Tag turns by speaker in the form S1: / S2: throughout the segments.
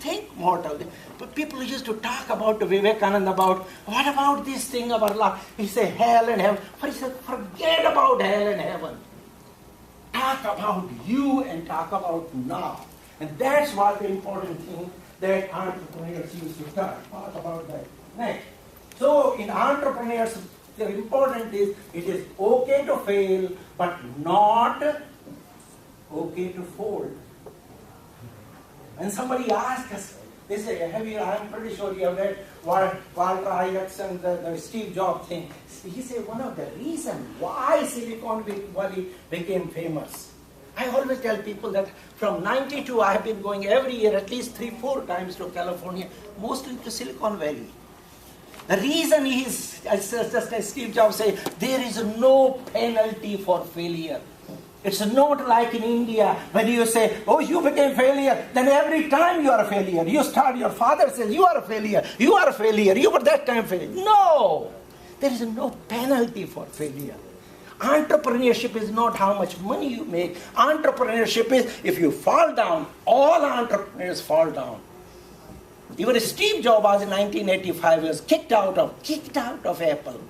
S1: think mortal. But people used to talk about Vivekananda about, what about this thing about life? He said hell and heaven. But he said, forget about hell and heaven. Talk about you and talk about now. And that's what the important thing that entrepreneurs used to talk about that. Next. So in entrepreneurs, the important is, it is okay to fail, but not okay to fold. When somebody asks us, they say, I'm pretty sure you have read Walter Isaacson, the Steve Jobs thing. He said one of the reasons why Silicon Valley became famous. I always tell people that from 92 I have been going every year at least 3-4 times to California, mostly to Silicon Valley. The reason is, just as Steve Jobs said, there is no penalty for failure. It's not like in India when you say, oh, you became failure, then every time you are a failure. You start, your father says, you are a failure, you are a failure, you were that time failure. No! There is no penalty for failure. Entrepreneurship is not how much money you make. Entrepreneurship is, if you fall down, all entrepreneurs fall down. Even Steve Jobs was in 1985 was kicked out of Apple.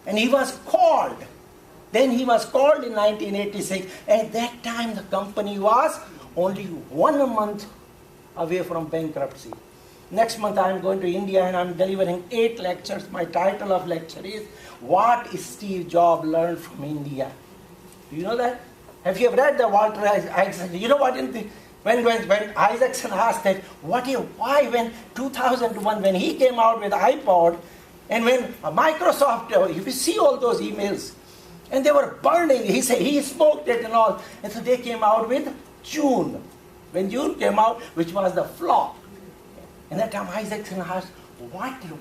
S1: And he was called. Then he was called in 1986. At that time the company was only 1 month away from bankruptcy. Next month I am going to India and I am delivering 8 lectures. My title of lecture is, What Steve Jobs Learned from India. Do you know that? Have you read the Walter Isaacson? You know what? When Isaacson asked that, why when 2001, when he came out with iPod, and when Microsoft, you see all those emails, and they were burning, he said he smoked it and all, and so they came out with June. When June came out, which was the flop. And that time Isaacson asked, what did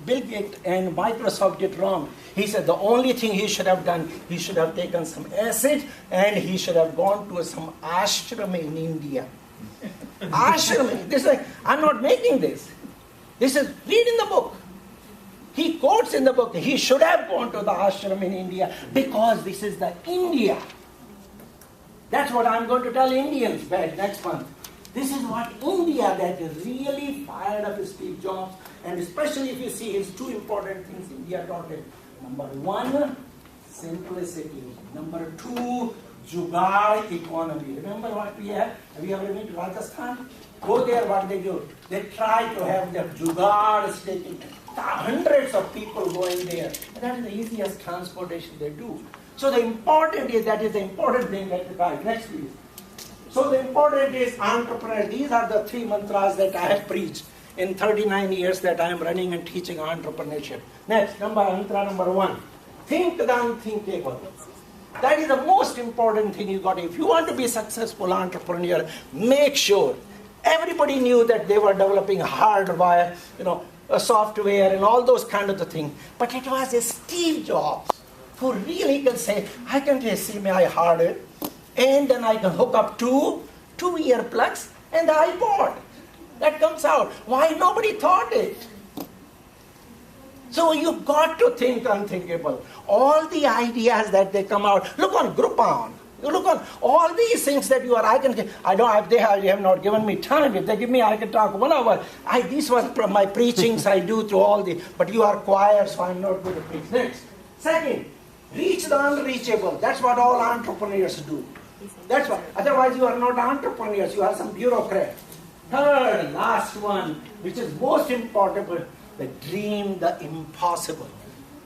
S1: Bill Gates and Microsoft did wrong? He said the only thing he should have done, he should have taken some acid and he should have gone to some ashram in India. Ashram. This is I'm not making this. This is, read in the book. He quotes in the book, he should have gone to the ashram in India because this is the India. That's what I'm going to tell Indians next month. This is what India that is really fired up Steve Jobs, and especially if you see his 2 important things India taught him. Number 1, simplicity. Number 2, jugaad economy. Remember what we have? Have you ever been to Rajasthan? Go there, what they do? They try to have their jugaad station. Hundreds of people going there. And that is the easiest transportation they do. So the important is, that is the important thing that you guys, next please. So the important is entrepreneurs. These are the 3 mantras that I have preached in 39 years that I am running and teaching entrepreneurship. Next, mantra number 1. Think the unthinkable. That is the most important thing you got. If you want to be a successful entrepreneur, make sure. Everybody knew that they were developing hardware, software and all those kind of the things. But it was a Steve Jobs who really can say, I can just see my hardware, and then I can hook up 2 earplugs and the iPod. That comes out. Why nobody thought it? So you've got to think unthinkable. All the ideas that they come out. Look on Groupon. You look on all these things that you are. They have not given me time. If they give me, I can talk 1 hour. These were my preachings I do to all the. But you are choir, so I'm not going to preach. Next. Second, reach the unreachable. That's what all entrepreneurs do. That's why. Otherwise, you are not entrepreneurs. You are some bureaucrat. Third, last one, which is most important, the dream the impossible.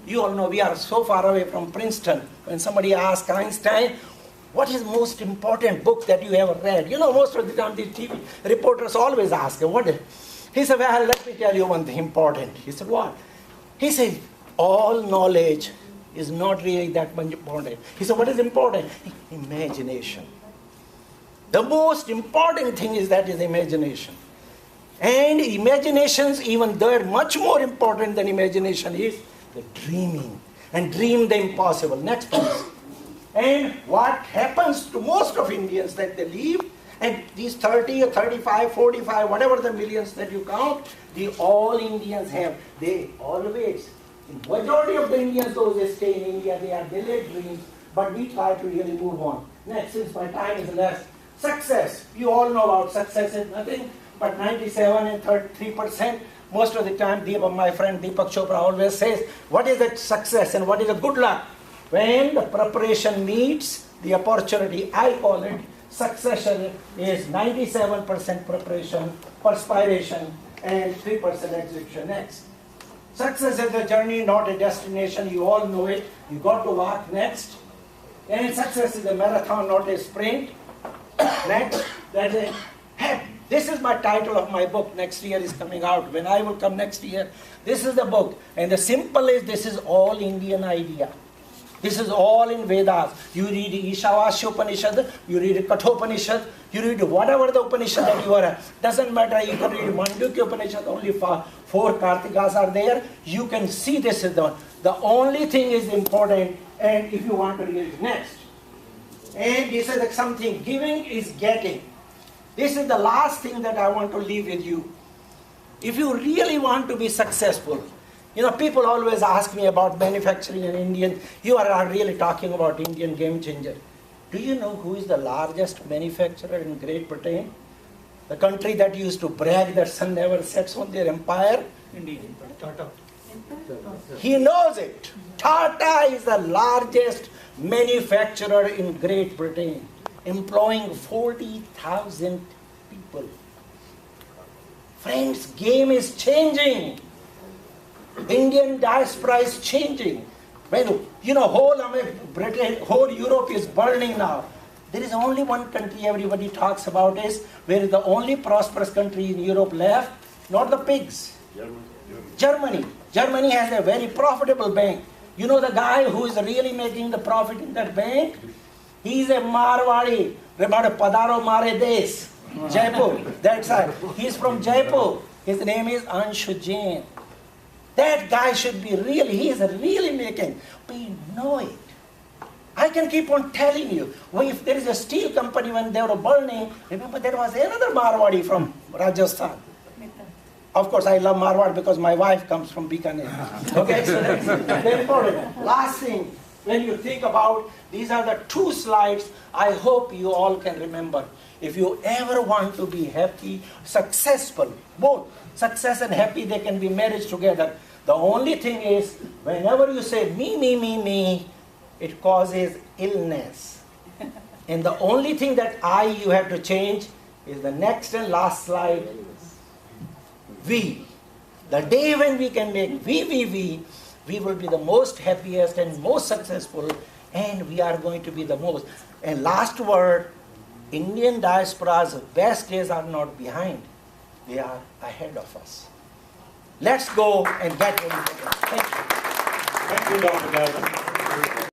S1: You all know we are so far away from Princeton. When somebody asks Einstein, what is the most important book that you ever read? Most of the time the TV reporters always ask him, what is? He said, well, let me tell you one thing important. He said, what? He said, all knowledge is not really that much important. He said, what is important? Imagination. The most important thing is imagination. And imaginations, even though much more important than imagination is the dreaming. And dream the impossible. Next please. And what happens to most of Indians that they leave, and these 30 or 35, 45, whatever the millions that you count, all Indians have, they always, the majority of the Indians, those that stay in India, they are delayed dreams, but we try to really move on. Next, since my time is less, Success. You all know about success is nothing but 97 and 3%. Most of the time, my friend Deepak Chopra always says, what is that success and what is the good luck? When the preparation meets the opportunity, I call it succession is 97% preparation, perspiration, and 3% execution. Next. Success is a journey, not a destination. You all know it. You got to walk next. And success is a marathon, not a sprint. Next. This is my title of my book. Next year is coming out. When I will come next year, this is the book. And the simple is, this is all Indian idea. This is all in Vedas. You read Ishavasya Upanishad, you read Kathopanishad, you read whatever the Upanishad that you are. Doesn't matter, you can read Mandukya Upanishad, only 4 Kartikas are there. You can see this is the one. The only thing is important, and if you want to read it next. And this is something, giving is getting. This is the last thing that I want to leave with you. If you really want to be successful, people always ask me about manufacturing in Indian. You are really talking about Indian game changer. Do you know who is the largest manufacturer in Great Britain? The country that used to brag that sun never sets on their empire?
S2: Indeed. Tata.
S1: He knows it. Tata is the largest manufacturer in Great Britain, employing 40,000 people. Friends, game is changing. Indian diaspora is changing. When whole Europe is burning now. There is only one country everybody talks about is where is the only prosperous country in Europe left, not the pigs. Germany. Germany has a very profitable bank. You know the guy who is really making the profit in that bank? He is a Marwadi. About a Padaro Mare Des. Jaipur. That's right. He is from Jaipur. His name is Anshu Jain. That guy should be he is really making. We know it. I can keep on telling you. If there is a steel company when they were burning, remember there was another Marwadi from Rajasthan. Of course, I love Marwad because my wife comes from Bikaner. Okay, so that's very important. Last thing, when you think about, these are the 2 slides I hope you all can remember. If you ever want to be happy, successful, both success and happy, they can be married together. The only thing is, whenever you say me, it causes illness. And the only thing that you have to change is the next and last slide. We. The day when we can make we will be the most happiest and most successful, and we are going to be the most. And last word, Indian diaspora's best days are not behind. They are ahead of us. Let's go and get ready for them. Thank you.
S2: Thank you, Dr. Gautam.